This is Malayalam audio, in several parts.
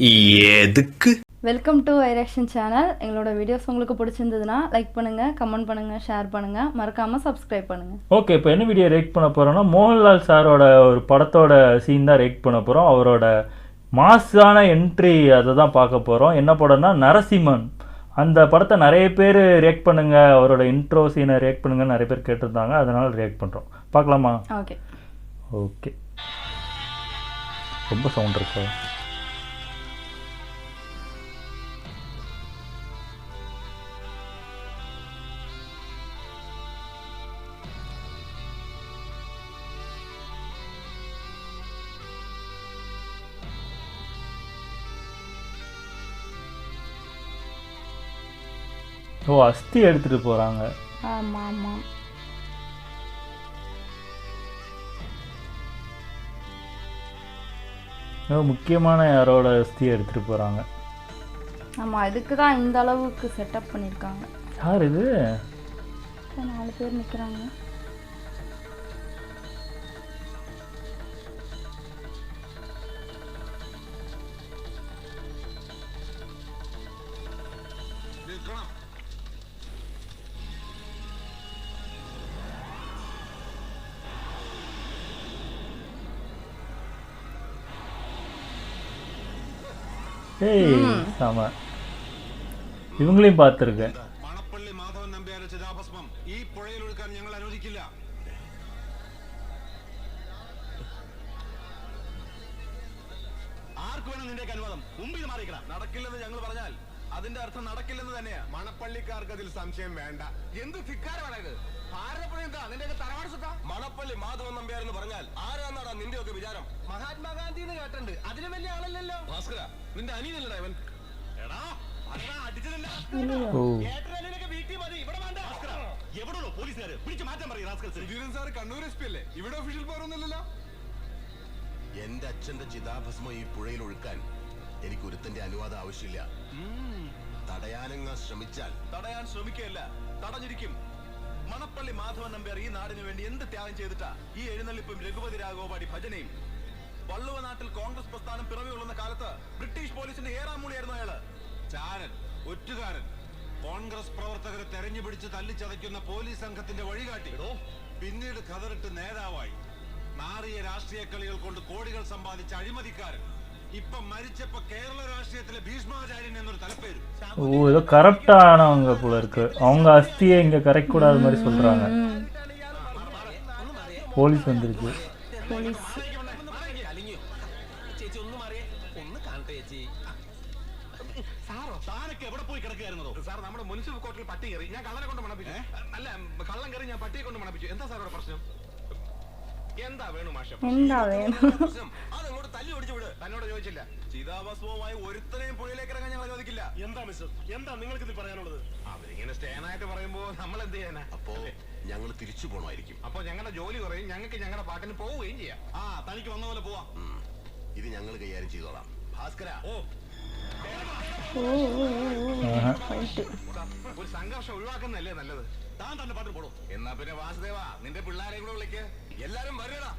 எதுக்கு? வெல்கம் டு ஐரேக்ஷன் சேனல். எங்களோட வீடியோஸ் உங்களுக்கு பிடிச்சிருந்ததுன்னா லைக் பண்ணுங்கள், கமெண்ட் பண்ணுங்கள், ஷேர் பண்ணுங்கள், மறக்காமல் சப்ஸ்கிரைப் பண்ணுங்கள். ஓகே, இப்போ என்ன வீடியோ ரேட் பண்ண போகிறோன்னா மோகன்லால் சாரோட ஒரு படத்தோட சீன் தான் ரேட் பண்ண போகிறோம். அவரோட மாஸான என்ட்ரி அதை தான் பார்க்க போகிறோம். என்ன படம்னா நரசிம்மன். அந்த படத்தை நிறைய பேர் ரியாக்ட் பண்ணுங்க, அவரோட இன்ட்ரோ சீனை ரியாக்ட் பண்ணுங்க நிறைய பேர் கேட்டிருந்தாங்க, அதனால ரியாக்ட் பண்ணுறோம். பார்க்கலாமா? Okay okay. ரொம்ப சவுண்ட் இருக்கா? ஓ, அஸ்தி எடுத்துட்டு போறாங்க. ஆமாம் ஆமாம். முக்கியமான யாரோட அஸ்தியை எடுத்துட்டு போறாங்க. ஆமாம், இதுக்கு தான் இந்த அளவுக்கு செட்டப் பண்ணியிருக்காங்க. யார் இது? 4 பேர் நிற்கிறாங்க. ஆமா, ഇവങ്ങളെയും பார்த்திருக்கேன். മണപ്പള്ളി മാധവൻ നമ്പ്യാരുടെ ചിതാഭസ്മം ഈ പുഴയിൽ ഒഴുക്കാൻ ഞങ്ങൾ അനുവദിക്കില്ല. ആർക്ക് വേണം നിന്റെ അനുവാദം? മുമ്പിൽ മാറിക്കണം. നടക്കില്ലെന്ന് ഞങ്ങൾ പറഞ്ഞാൽ അതിന്റെ അർത്ഥം നടക്കില്ലെന്ന് തന്നെയാ. മണപ്പള്ളിക്കാർക്ക് അതിൽ സംശയം വേണ്ട. എന്ത് ധിക്കാരമാണ് ഇത്? ഭാരതപ്പുഴ എന്താ നിന്റെ തറവാട് സുഖ? മണപ്പള്ളി മാധവൻ നമ്പ്യാർ എന്ന് പറഞ്ഞാൽ ആരാന്നാടാ നിന്റെ ഒക്കെ വിചാരം? മഹാത്മാഗാന്ധി എന്ന് കേട്ടിട്ടുണ്ട്, അതിന് വലിയ ആളല്ലല്ലോ. ഭാസ്കര, നിന്റെ അനിയനല്ലടാ ഇവൻ. എടാ അടിച്ചതല്ല, വീട്ടിൽ മതി, ഇവിടെ വേണ്ട. എവിടെയോ പോലീസുകാര് പിടിച്ചു മാറ്റാൻ പറയും. Sudheeran sir Kannur S P അല്ലേ? ഇവിടെ ഒഫീഷ്യൽ പവറൊന്നുമില്ലല്ലോ. എന്റെ അച്ഛന്റെ ചിതാഭസ്മം ഈ പുഴയിൽ ഒഴുക്കാൻ എനിക്ക് ഒരുത്തന്റെ അനുവാദം ആവശ്യമില്ല. തടയാനങ്ങ ശ്രമിച്ചാൽ തടയാൻ ശ്രമിക്കുകയല്ല, തടഞ്ഞിരിക്കും. മണപ്പള്ളി മാധവൻ നമ്പ്യാർ ഈ നാടിന് വേണ്ടി എന്ത് ത്യാഗം ചെയ്തിട്ടാ ഈ എഴുന്നള്ളിപ്പും രഘുപതി രാഘവപാടി ഭജനയും? വള്ളുവ നാട്ടിൽ കോൺഗ്രസ് പ്രസ്ഥാനം പിറവി കൊള്ളുന്ന കാലത്ത് ബ്രിട്ടീഷ് പോലീസിന്റെ ഏറാമൂളിയായിരുന്നു അയാള്. ചാരൻ, ഒറ്റുകാരൻ, കോൺഗ്രസ് പ്രവർത്തകരെ തെരഞ്ഞു പിടിച്ച് തല്ലിച്ചതയ്ക്കുന്ന പോലീസ് സംഘത്തിന്റെ വഴികാട്ടി. പിന്നീട് കതറിട്ട് നേതാവായി നാറിയ രാഷ്ട്രീയ കളികൾ കൊണ്ട് കോടികൾ സമ്പാദിച്ച അഴിമതിക്കാരൻ. ഇപ്പൊ മരിച്ചപ്പോ കേരള രാഷ്ട്രീയത്തിലെ ഭീഷ്മാചാര്യൻ എന്നൊരു തലപ്പേര്. ஓ, ஏதோ கரெக்டா ஆனவங்க போல இருக்கு. அவங்க அஸ்தியை இங்க கரெக்ட் கூடாத மாதிரி சொல்றாங்க. போலீஸ் வந்துருச்சு. പോലീസ് താനൊക്കെ എവിടെ പോയി കിടക്കുകയായിരുന്നോ? സാർ, നമ്മുടെ മുനിസിപ്പൽ കോർട്ടിൽ പട്ടി കയറി, ഞാൻ കള്ളനെ കൊണ്ട് മണപ്പിച്ചു. അല്ല, കള്ളം കയറി ഞാൻ പട്ടിയെ കൊണ്ട് മണപ്പിച്ചു. എന്താ സാറോட പ്രശ്നം? എന്താ വേണു മാഷം? എന്താ വേണം? അതങ്ങോട്ട് തല്ലി ഓടിച്ചു വിട്. തന്നോട് ചോദിച്ചില്ല. ചിതാഭസ്മവുമായി ഒരുത്തനെയും പുഴയിലേക്ക് ഇറങ്ങാൻ ഞങ്ങൾ അനുവദിക്കില്ല. എന്താ മിസ്റ്റർ, എന്താ നിങ്ങൾക്ക് ഇത് പറയാനുള്ളത്? അവരിങ്ങനെ സ്റ്റേനായിട്ട് പറയുമ്പോ നമ്മൾ എന്ത് ചെയ്യാനാ? അപ്പോ ഞങ്ങൾ തിരിച്ചു പോകണമായിരിക്കും. അപ്പൊ ഞങ്ങളുടെ ജോലി കുറയും, ഞങ്ങൾക്ക് ഞങ്ങളുടെ പാട്ടിന് പോവുകയും ചെയ്യാം. ആ, തനിക്ക് വന്ന പോലെ പോവാം. ഇത് ഞങ്ങൾ കൈകാര്യം ചെയ്തോളാം. ഭാസ്കര, ഒരു സംഘർഷം ഒഴിവാക്കുന്നല്ലേ നല്ലത്. താൻ തന്നെ പാട്ട് പോടോ. എന്നാ പിന്നെ വാസുദേവ, നിന്റെ പിള്ളേരെ കൂടെ വിളിക്ക്. എല്ലാരും വരടാ.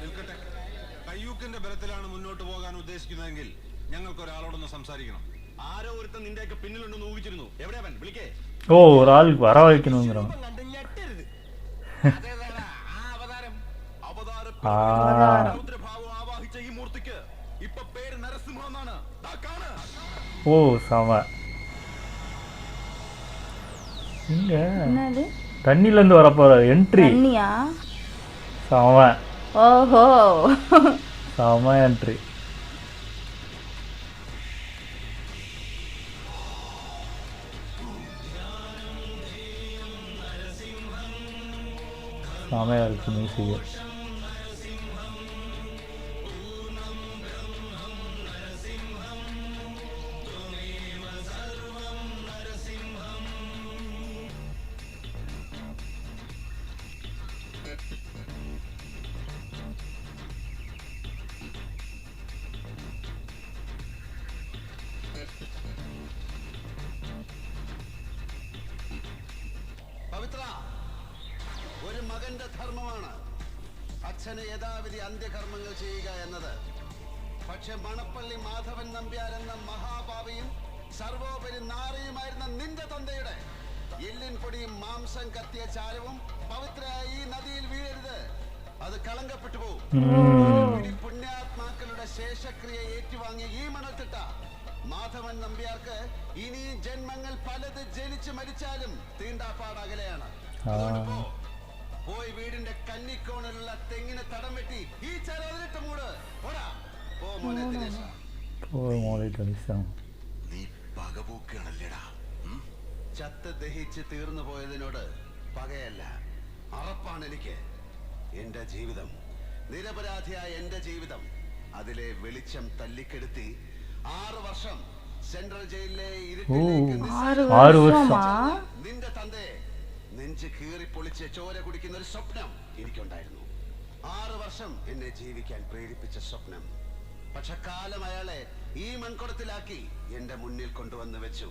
നിൽക്കട്ടെ. കയ്യൂക്കിന്റെ ബലത്തിലാണ് മുന്നോട്ട് പോകാൻ ഉദ്ദേശിക്കുന്നതെങ്കിൽ ഞങ്ങൾക്ക് ഒരാളോടൊന്ന് സംസാരിക്കണം. ആരോ ഒരുത്തൻ നിന്റെയൊക്കെ പിന്നിലുണ്ടെന്ന് ഊഹിച്ചിരുന്നു. എവിടെയാ അവൻ? വിളിക്കേ. ஓ, ஒரு ஆள் வர வைக்கணுங்கிறாங்க. രൗദ്രഭാവം ആവാഹിച്ച ഈ മൂർത്തിക്ക് ഇപ്പൊ പേര് നരസിംഹ എന്നാണ്. ஓ, சம. இங்க என்னது? தண்ணில இருந்து வர போற என்ட்ரி. தண்ணியா? சம. ஓஹோ, சம என்ட்ரி. செமையா இருக்கு மியூசிக். പവിത്ര, ഒരു മകന്റെ ധർമ്മമാണ് അച്ഛന് യഥാവിധി അന്ത്യകർമ്മങ്ങൾ ചെയ്യുക എന്നത്. പക്ഷെ മണപ്പള്ളി മാധവൻ നമ്പ്യാർ എന്ന മഹാഭാവിയും സർവോപരി നാറിയുമായിരുന്ന നിന്റെ തന്തയുടെ എല്ലിൻ പൊടിയും മാംസം കത്തിയ ചാരവും പവിത്രയായ ഈ നദിയിൽ വീഴരുത്. അത് കളങ്കപ്പെട്ടു പോകും. പുണ്യാത്മാക്കളുടെ ശേഷക്രിയ ഏറ്റുവാങ്ങിയ ഈ മണത്തിട്ട മാധവൻ നമ്പ്യാർക്ക് ഇനി ജന്മങ്ങൾ പലത് ജനിച്ച് മരിച്ചാലും തീണ്ടാപ്പാടകലെയാണ്. പോയി വീടിന്റെ കന്നിക്കോണിലുള്ള തെങ്ങിന് തടം വെട്ടി ഈ ചരതിലിട്ട് മൂട്. പോ മോനെ ദിനേശ. നീ പകപോക്കാണല്ലേടാ. ചത്ത് ദഹിച്ച് തീർന്നു പോയതിനോട് പകയല്ല, അറപ്പാണ് എനിക്ക്. എന്റെ ജീവിതം, നിരപരാധിയായ എന്റെ ജീവിതം, അതിലെ വെളിച്ചം തല്ലിക്കെടുത്തി 6 വർഷം സെൻട്രൽ ജയിലിലെ നിന്റെ തന്തയെ നെഞ്ച് കീറി പൊളിച്ച് ചോര കുടിക്കുന്ന ഒരു സ്വപ്നം എനിക്കുണ്ടായിരുന്നു. 6 വർഷം എന്നെ ജീവിക്കാൻ പ്രേരിപ്പിച്ച സ്വപ്നം. പക്ഷെ കാലം അയാളെ ഈ മൺകുടത്തിലാക്കി എന്റെ മുന്നിൽ കൊണ്ടുവന്ന് വെച്ചു.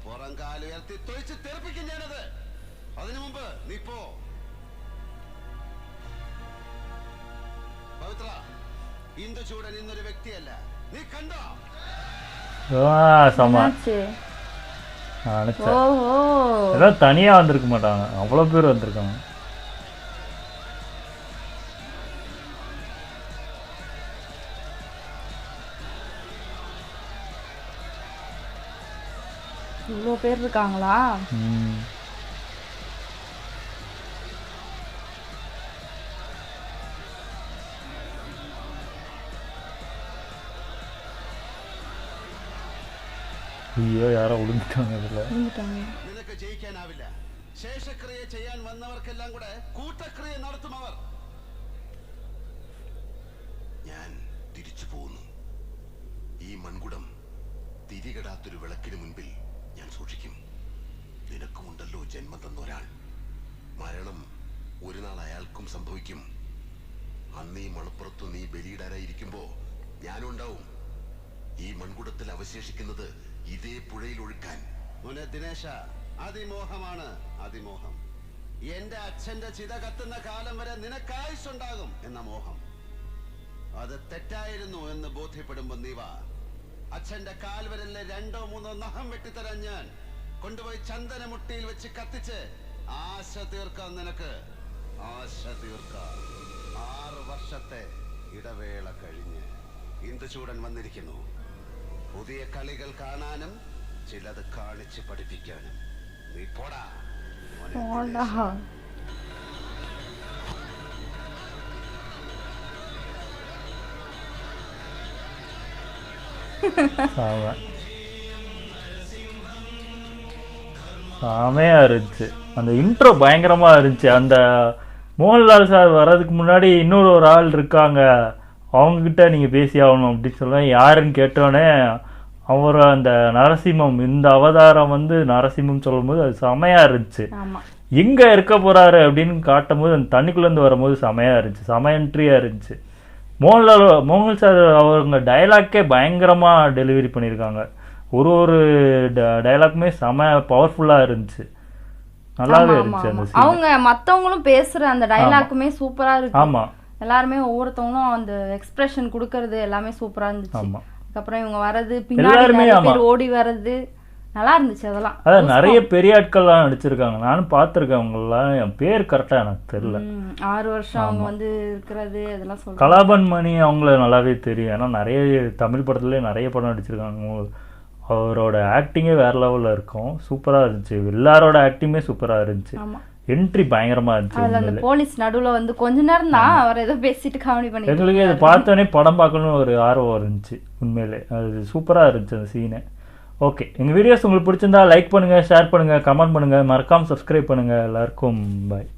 പുറം കാലുയർത്തി തൊഴിച്ച് തെറിപ്പിക്കും ഞാനത്. അതിനു മുമ്പ് നീ പോ. പവിത്ര, ഇന്ദുചൂടൻ ഇന്നൊരു വ്യക്തിയല്ല, നീ കണ്ടോ? தனியா வந்திருக்க மாட்டாங்க, அவ்வளவு பேர் வந்திருக்காங்க. இவ்வளோ பேர் இருக்காங்களா? അയ്യോ, யாரோ விழுந்துட்டாங்க. നിനക്ക് ജയിക്കാനാവില്ല. ശേഷക്രിയ ചെയ്യാൻ വന്നവർക്കെല്ലാം കൂടെ കൂട്ടക്രിയ നടത്തും അവർ. ഞാൻ തിരിച്ചു പോകുന്നു. ഈ മൺകുടം തിരികെടാത്തൊരു വിളക്കിന് മുൻപിൽ ഞാൻ സൂക്ഷിക്കും. നിനക്കുമുണ്ടല്ലോ ജന്മം തന്നൊരാൾ. മരണം ഒരു നാൾ അയാൾക്കും സംഭവിക്കും. അന്ന് ഈ മണപ്പുറത്തു നീ ബലിയിടാനായിരിക്കുമ്പോ ഞാനും ഉണ്ടാവും. ഈ മൺകുടത്തിൽ അവശേഷിക്കുന്നത് ഇതേ പുഴയിൽ ഒഴുക്കാൻ. മോനെ ദിനേശ, അതിമോഹമാണ് അതിമോഹം. എന്റെ അച്ഛന്റെ ചിത കത്തുന്ന കാലം വരെ നിനക്കായുസുണ്ടാകും എന്ന മോഹം. അത് തെറ്റായിരുന്നു എന്ന് ബോധ്യപ്പെടുമ്പോ നീ വാ. അച്ഛന്റെ കാൽവരലിലെ 2-3 നഖം വെട്ടിത്തരാൻ ഞാൻ കൊണ്ടുപോയി ചന്ദനമുട്ടിയിൽ വെച്ച് കത്തിച്ച് ആശ തീർക്കാം. നിനക്ക് ആശ തീർക്കാം. 6 വർഷത്തെ ഇടവേള കഴിഞ്ഞ് ഇന്ദുചൂടൻ വന്നിരിക്കുന്നു. പുതിയ കളികൾ കാണാനും ചിലത് കാണിച്ച് പഠിപ്പിക്കാനും. നീ പോടാ. செமையா இருந்துச்சு. அந்த இன்ட்ரோ பயங்கரமா இருந்துச்சு. அந்த மோகன்லால் சார் வர்றதுக்கு முன்னாடி இன்னொரு ஆள் இருக்காங்க, அவங்கக்கிட்ட நீங்கள் பேசி ஆகணும் அப்படின்னு சொல்லுவேன். யாருன்னு கேட்டோடனே அவர் அந்த நரசிம்மம், இந்த அவதாரம் வந்து நரசிம்மம் சொல்லும்போது அது செமையாக இருந்துச்சு. எங்கே இருக்க போகிறாரு அப்படின்னு காட்டும் போது அந்த தண்ணிக்குள்ளேருந்து வரும்போது செமையாக இருந்துச்சு, செம என்ட்ரியாக இருந்துச்சு. மோகன் சார் அவங்க டைலாக்கே பயங்கரமாக டெலிவரி பண்ணியிருக்காங்க. ஒரு டைலாக்குமே செம பவர்ஃபுல்லாக இருந்துச்சு, நல்லாவே இருந்துச்சு. அந்த அவங்க மற்றவங்களும் பேசுகிற அந்த டைலாக்குமே சூப்பராக இருக்கு. ஆமாம், எல்லாருமே ஒவ்வொருத்தவங்களும் அந்த எக்ஸ்பிரஷன் கொடுக்கறது எல்லாமே சூப்பரா இருந்துச்சு. அதுக்கப்புறம் இவங்க வர்றது, பின்னாடி ஓடி வர்றது நல்லா இருந்துச்சு. அதெல்லாம் அதான் நிறைய பெரிய ஆட்கள்லாம் நடிச்சிருக்காங்க. நானும் பார்த்துருக்கேன். அவங்களாம் என் பேர் கரெக்டா எனக்கு தெரியல. 6 வருஷம் அவங்க வந்து இருக்கிறது அதெல்லாம் சொல்லுவாங்க. கலாபன் மணி அவங்கள நல்லாவே தெரியும். ஏன்னா நிறைய தமிழ் படத்துலேயே நிறைய படம் நடிச்சிருக்காங்க. அவரோட ஆக்டிங்கே வேற லெவலில் இருக்கும், சூப்பராக இருந்துச்சு. எல்லாரோட ஆக்டிங்குமே சூப்பராக இருந்துச்சு. என்ட்ரி பயங்கரமா இருந்துச்சு. அந்த போலீஸ் நடுவுல வந்து கொஞ்ச நேரம் தான் அவர் ஏதோ பேசிட்டு காமெடி பண்ணி எங்களுக்கு இதை பார்த்தோன்னே படம் பார்க்கணும்னு ஒரு ஆர்வம் இருந்துச்சு. உண்மையிலே அது சூப்பராக இருந்துச்சு அந்த சீனு. ஓகே, எங்கள் வீடியோஸ் உங்களுக்கு பிடிச்சிருந்தா லைக் பண்ணுங்கள், ஷேர் பண்ணுங்கள், கமெண்ட் பண்ணுங்கள், மறக்காமல் சப்ஸ்கிரைப் பண்ணுங்கள். எல்லாருக்கும் பாய்.